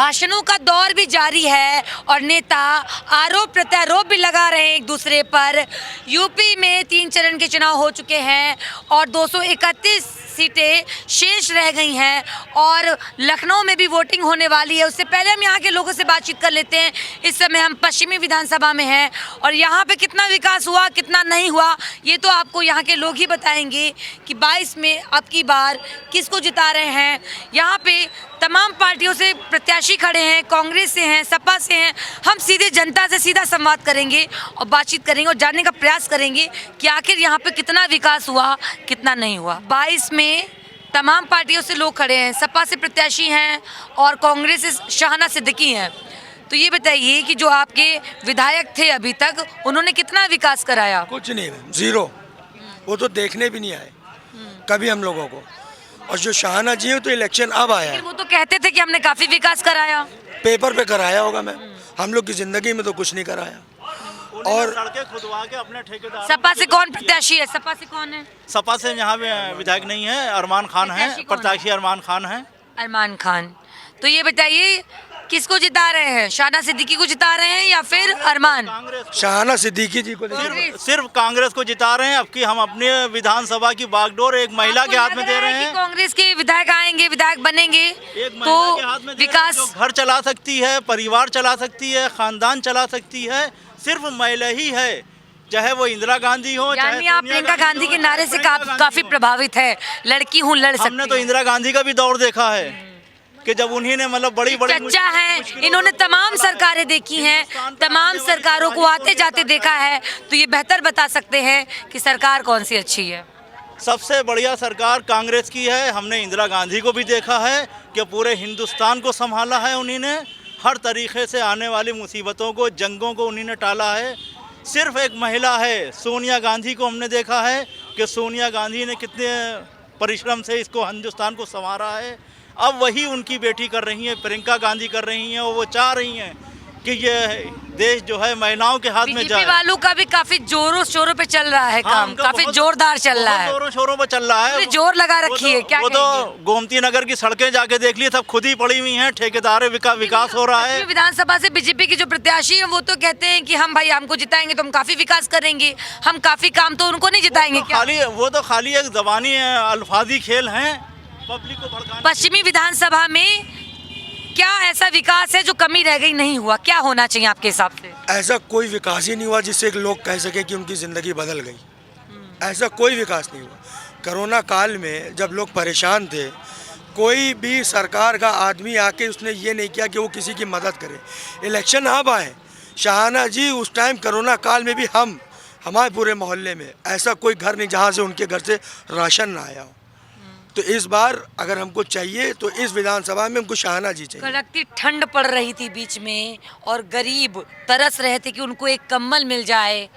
भाषणों का दौर भी जारी है और नेता आरोप प्रत्यारोप भी लगा रहे हैं एक दूसरे पर। यूपी में 3 चरण के चुनाव हो चुके हैं और 231 सीटें शेष रह गई हैं और लखनऊ में भी वोटिंग होने वाली है। उससे पहले हम यहाँ के लोगों से बातचीत कर लेते हैं। इस समय हम पश्चिमी विधानसभा में हैं और यहाँ पे कितना विकास हुआ कितना नहीं हुआ ये तो आपको यहाँ के लोग ही बताएंगे कि 22 में अब की बार किसको जिता रहे हैं। यहाँ पे तमाम पार्टियों से प्रत्याशी खड़े हैं, कांग्रेस से हैं, सपा से हैं। हम सीधे जनता से सीधा संवाद करेंगे और बातचीत करेंगे और जानने का प्रयास करेंगे कि आखिर यहाँ पे कितना विकास हुआ कितना नहीं हुआ। 22 में तमाम पार्टियों से लोग खड़े हैं, सपा से प्रत्याशी हैं और कांग्रेस से शाहना सिद्दीकी हैं। तो ये बताइए कि जो आपके विधायक थे अभी तक उन्होंने कितना विकास कराया? कुछ नहीं, जीरो। वो तो देखने भी नहीं आए कभी हम लोगों को। और जो शाहना जी है तो इलेक्शन अब आया है। वो तो कहते थे कि हमने काफी विकास कराया। पेपर पे कराया होगा मैं, हम लोग की जिंदगी में तो कुछ नहीं कराया। और सड़कें खुदवा के अपने ठेकेदार। सपा से कौन प्रत्याशी है? सपा से कौन है? सपा से यहाँ विधायक नहीं है, अरमान खान है, प्रत्याशी अरमान खान है। अरमान खान। तो ये बताइए किसको जिता रहे हैं? शाहना सिद्दीकी को जिता रहे हैं या फिर अरमान? शाहना सिद्दीकी जी को सिर्फ कांग्रेस को जिता रहे हैं। अब की हम अपने विधानसभा की बागडोर एक महिला के हाथ में दे रहे हैं। कांग्रेस के विधायक आएंगे, विधायक बनेंगे एक महिला तो के हाथ में विकास, जो घर चला सकती है, परिवार चला सकती है, खानदान चला सकती है, सिर्फ महिला ही है। चाहे वो इंदिरा गांधी हो, यानी आप प्रियंका गांधी के नारे से काफी प्रभावित है। लड़की हूँ, लड़ सकती। हमने तो इंदिरा गांधी का भी दौर देखा है कि जब उन्हीं ने मतलब बड़ी चर्चा है। इन्होंने तमाम सरकारें देखी हैं, तमाम सरकारों को आते जाते देखा है, तो ये बेहतर बता सकते हैं कि सरकार कौन सी अच्छी है। सबसे बढ़िया सरकार कांग्रेस की है। हमने इंदिरा गांधी को भी देखा है कि पूरे हिंदुस्तान को संभाला है उन्हीं ने। हर तरीके से आने वाली मुसीबतों को, जंगों को उन्हीं ने टाला है। सिर्फ एक महिला है, सोनिया गांधी को हमने देखा है कि सोनिया गांधी ने कितने परिश्रम से इसको हिंदुस्तान को संवारा है। अब वही उनकी बेटी कर रही हैं, प्रियंका गांधी कर रही हैं और वो चाह रही हैं कि ये देश जो है महिलाओं के हाथ में जाए। वालों का भी काफी जोरों शोरों पे चल रहा है काम, काफी जोरदार चल रहा है, जोरों शोरों पे चल रहा है, जोर लगा रखी है। क्या वो तो गोमती नगर की सड़कें जाके देख ली, सब खुद ही पड़ी हुई हैं। ठेकेदार विकास हो रहा है। विधानसभा से बीजेपी के जो प्रत्याशी हैं वो तो कहते हैं कि हम भाई हमको जिताएंगे तो हम काफी विकास करेंगे, हम काफी काम तो उनको नहीं जिताएंगे। वो तो खाली एक जबानी अल्फाजी खेल है पब्लिक को भड़काने। पश्चिमी विधानसभा में क्या ऐसा विकास है जो कमी रह गई, नहीं हुआ? क्या होना चाहिए आपके हिसाब से? ऐसा कोई विकास ही नहीं हुआ जिससे एक लोग कह सके कि उनकी ज़िंदगी बदल गई। ऐसा कोई विकास नहीं हुआ। कोरोना काल में जब लोग परेशान थे, कोई भी सरकार का आदमी आके उसने ये नहीं किया कि वो किसी की मदद करे। इलेक्शन अब आए, शाहना जी उस टाइम कोरोना काल में भी हमारे पूरे मोहल्ले में ऐसा कोई घर नहीं जहाँ से उनके घर से राशन ना आया हो। तो इस बार अगर हमको चाहिए तो इस विधानसभा में हमको शाहना जी चाहिए। कड़कती ठंड पड़ रही थी बीच में और गरीब तरस रहे थे कि उनको एक कंबल मिल जाए।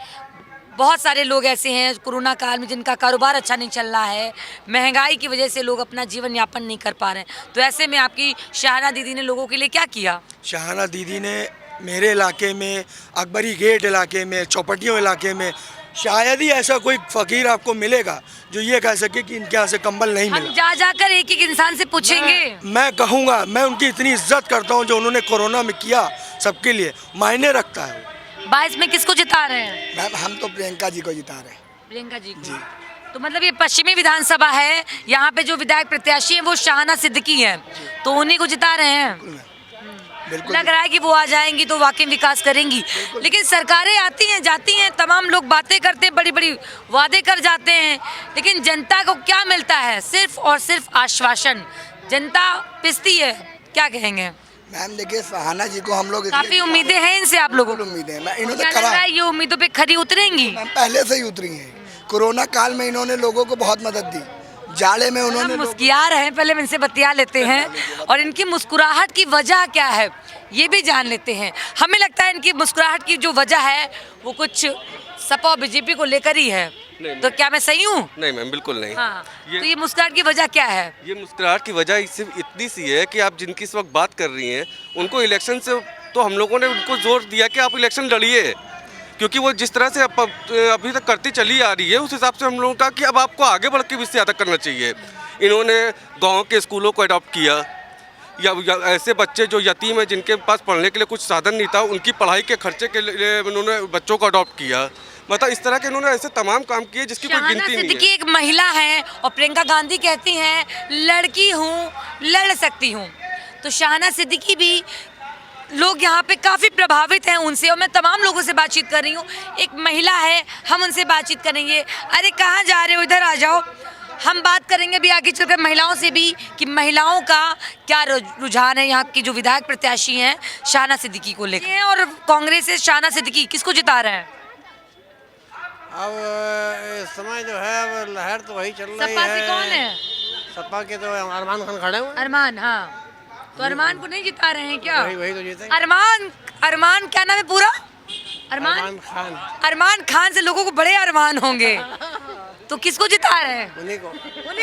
बहुत सारे लोग ऐसे हैं कोरोना काल में जिनका कारोबार अच्छा नहीं चल रहा है, महंगाई की वजह से लोग अपना जीवन यापन नहीं कर पा रहे हैं। तो ऐसे में आपकी शाहना दीदी ने लोगों के लिए क्या किया? शाहना दीदी ने मेरे इलाके में, अकबरी गेट इलाके में, चौपटियों इलाके में शायद ही ऐसा कोई फकीर आपको मिलेगा जो ये कह सके कि इनके यहाँ से कंबल नहीं मिला। हम जा जाकर एक एक इंसान से पूछेंगे। मैं कहूँगा, मैं उनकी इतनी इज्जत करता हूँ जो उन्होंने कोरोना में किया सबके लिए, मायने रखता है। 22 में किसको जिता रहे हैं? मैम हम तो प्रियंका जी को जिता रहे हैं। प्रियंका जी को। तो मतलब ये पश्चिमी विधानसभा है, यहाँ पे जो विधायक प्रत्याशी हैं वो शाहना सिद्दीकी हैं, तो उन्हीं को जिता रहे हैं। बिल्कुल लग रहा है कि वो आ जाएंगी तो वाकई विकास करेंगी। लेकिन सरकारें आती हैं जाती हैं, तमाम लोग बातें करते हैं, बड़ी बड़ी वादे कर जाते हैं, लेकिन जनता को क्या मिलता है? सिर्फ और सिर्फ आश्वासन। जनता पिसती है। क्या कहेंगे? मैम देखिए, शाहना जी को हम लोग काफी उम्मीदें हैं इनसे आप लोगों को? उम्मीदें हैं। इन्होंने क्या लग रहा है ये उम्मीदों पे खरी उतरेंगी? पहले से ही उतरी हैं। कोरोना काल में इन्होंने लोगों को बहुत मदद दी। जाड़े में उन्होंने मुस्कुरा रहे हैं, पहले हम इनसे बतिया लेते हैं और इनकी मुस्कुराहट की वजह क्या है ये भी जान लेते हैं। हमें लगता है इनकी मुस्कुराहट की जो वजह है वो कुछ सपा और बीजेपी को लेकर ही है। तो क्या मैं सही हूँ? नहीं मैम, बिल्कुल नहीं। हाँ। तो ये मुस्कुराहट की वजह क्या है? ये मुस्कुराहट की वजह सिर्फ इतनी सी है कि आप जिनकी इस वक्त बात कर रही हैं उनको इलेक्शन से तो हम लोगों ने उनको जोर दिया कि आप इलेक्शन लड़िए, क्योंकि वो जिस तरह से अभी तक करती चली आ रही है उस हिसाब से हम लोगों का कि अब आपको आगे बढ़ के भी ज़्यादा करना चाहिए। इन्होंने गांव के स्कूलों को अडॉप्ट किया, या ऐसे बच्चे जो यतीम हैं जिनके पास पढ़ने के लिए कुछ साधन नहीं था, उनकी पढ़ाई के खर्चे के लिए उन्होंने बच्चों को अडॉप्ट किया। मतलब इस तरह के इन्होंने ऐसे तमाम काम किए जिसकी कोई शाहना गिनती नहीं सिद्दीकी है। एक महिला है और प्रियंका गांधी कहती हैं लड़की हूँ, लड़ सकती हूँ। तो शाहना सिद्दीकी भी, लोग यहाँ पे काफ़ी प्रभावित हैं उनसे, और मैं तमाम लोगों से बातचीत कर रही हूँ। एक महिला है, हम उनसे बातचीत करेंगे। अरे कहाँ जा रहे हो, इधर आ जाओ। हम बात करेंगे भी आगे चलकर महिलाओं से भी कि महिलाओं का क्या रुझान है यहाँ की जो विधायक प्रत्याशी हैं शाहना सिद्दीकी को लेकर। और कांग्रेस से शाहना सिद्दीकी किसको जिता रहे हैं? अब इस समय जो है अब लहर तो वही चल रही सपा से है। कौन है? सपा के तो अरमान खान खड़े हुए हैं। अरमान, हाँ। तो अरमान को नहीं जिता रहे हैं क्या? वही तो जीते। अरमान क्या नाम है पूरा? अरमान खान। अरमान खान से लोगों को बड़े अरमान होंगे, तो किसको जिता रहे हैं? उन्हीं को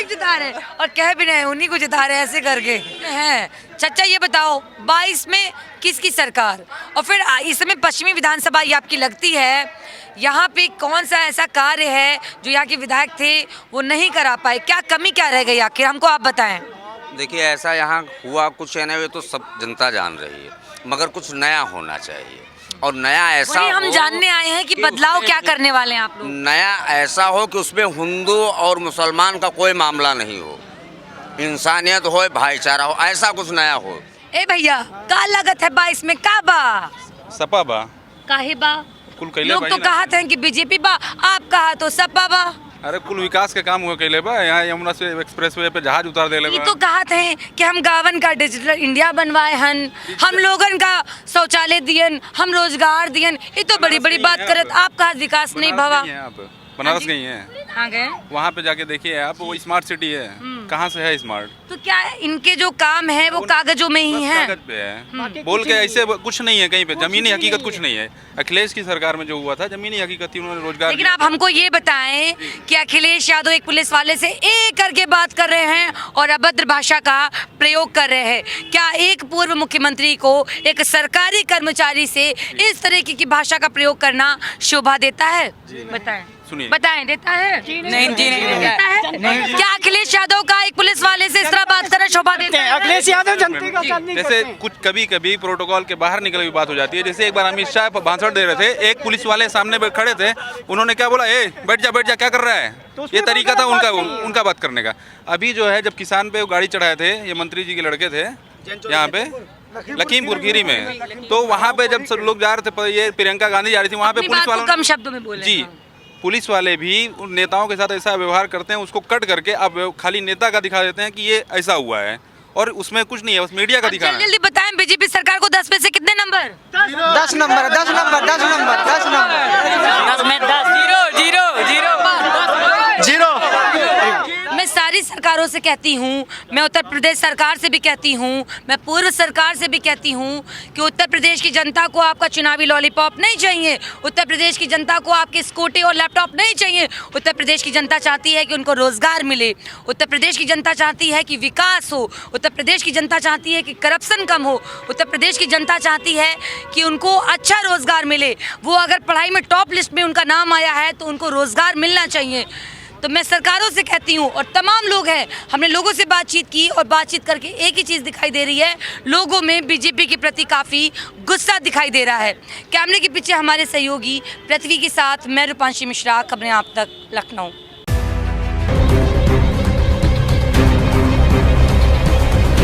जिता रहे हैं, और कह भी रहे उन्हीं को जिता रहे हैं ऐसे करके हैं। चाचा ये बताओ 22 में किसकी सरकार, और फिर इस समय पश्चिमी विधानसभा ये आपकी लगती है, यहाँ पे कौन सा ऐसा कार्य है जो यहाँ के विधायक थे वो नहीं करा पाए? क्या कमी क्या रह गई आखिर, हमको आप बताएं। देखिए ऐसा यहाँ हुआ कुछ है ना, ये तो सब जनता जान रही है, मगर कुछ नया होना चाहिए। और नया ऐसा वही हम हो जानने आए हैं कि बदलाव क्या करने वाले हैं आप लोग। नया ऐसा हो कि उसमें हिंदू और मुसलमान का कोई मामला नहीं हो, इंसानियत हो, भाईचारा हो, ऐसा कुछ नया हो। ए भैया का लागत है 22 में का बा? सपा बा काहे बा? कुल कैले लोग तो कहते हैं कि बीजेपी बा, आप कहा तो सपा बा। अरे कुल विकास के काम हुए कैले बा। यहाँ यमुना से एक्सप्रेसवे पे जहाज उतार देले ये बा। तो कहते हैं कि हम गावन का डिजिटल इंडिया बनवाए हन, हम लोगन का शौचालय दियन, हम रोजगार दियन। ये तो बड़ी बड़ी बात करत, आप कहा विकास नहीं भवा। बनारस गई हैं, हाँ गए, वहाँ पे जाके देखिए आप, वो स्मार्ट सिटी है। कहाँ से है स्मार्ट? तो क्या इनके जो काम है वो कागजों में ही है? कागज पे है, बोल के ऐसे कुछ नहीं है कहीं पे, जमीनी हकीकत कुछ नहीं है। अखिलेश की सरकार में जो हुआ था जमीनी हकीकत थी, उन्होंने रोजगार लेकिन दिया। आप हमको ये बताएं कि अखिलेश यादव एक पुलिस वाले से एक करके बात कर रहे हैं और अभद्र भाषा का प्रयोग कर रहे हैं। क्या एक पूर्व मुख्यमंत्री को एक सरकारी कर्मचारी से इस तरीके की भाषा का प्रयोग करना शोभा देता है? बताएं, सुनिए। बताएं, देता है? नहीं देता है। क्या अखिलेश यादव का एक पुलिस वाले से इस तरह बात करना शोभा देता है? अखिलेश यादव जनता का काम नहीं जैसे करते हैं। कुछ कभी कभी प्रोटोकॉल के बाहर निकल हुई बात हो जाती है। जैसे एक बार अमित शाह भाषण दे रहे थे, एक पुलिस वाले सामने खड़े थे, उन्होंने क्या बोला, ए बैठ जा क्या कर रहा है? ये तरीका था उनका बात करने का। अभी जो है जब किसान पे गाड़ी चढ़ाए थे, ये मंत्री जी के लड़के थे यहाँ पे लखीमपुर खीरी में, तो वहाँ पे जब सब लोग जा रहे थे, ये प्रियंका गांधी जा रही थी, वहाँ पे अपनी पुलिस बात को वालों कम शब्दों में बोले। जी, पुलिस वाले भी उन नेताओं के साथ ऐसा व्यवहार करते हैं, उसको कट करके अब खाली नेता का दिखा देते हैं कि ये ऐसा हुआ है, और उसमें कुछ नहीं है, बस मीडिया का दिखाना है। जल्दी बताएं, बीजेपी सरकार को 10 में से कितने number? 10 number 10 number 10 number 10 number 10 में 10 जीरो। मैं सारी सरकारों से कहती हूँ, मैं उत्तर प्रदेश सरकार से भी कहती हूँ, मैं पूर्व सरकार से भी कहती हूँ कि उत्तर प्रदेश की जनता को आपका चुनावी लॉलीपॉप नहीं चाहिए, उत्तर प्रदेश की जनता को आपके स्कूटी और लैपटॉप नहीं चाहिए। उत्तर प्रदेश की जनता चाहती है कि उनको रोजगार मिले, उत्तर प्रदेश की जनता चाहती है कि विकास हो, उत्तर प्रदेश की जनता चाहती है कि करप्शन कम हो, उत्तर प्रदेश की जनता चाहती है कि उनको अच्छा रोजगार मिले। वो अगर पढ़ाई में टॉप लिस्ट में उनका नाम आया है तो उनको रोजगार मिलना चाहिए। तो मैं सरकारों से कहती हूँ, और तमाम लोग हैं, हमने लोगों से बातचीत की और बातचीत करके एक ही चीज़ दिखाई दे रही है, लोगों में बीजेपी के प्रति काफ़ी गुस्सा दिखाई दे रहा है। कैमरे के पीछे हमारे सहयोगी पृथ्वी के साथ मैं रूपांशी मिश्रा, खबरें आप तक, लखनऊ।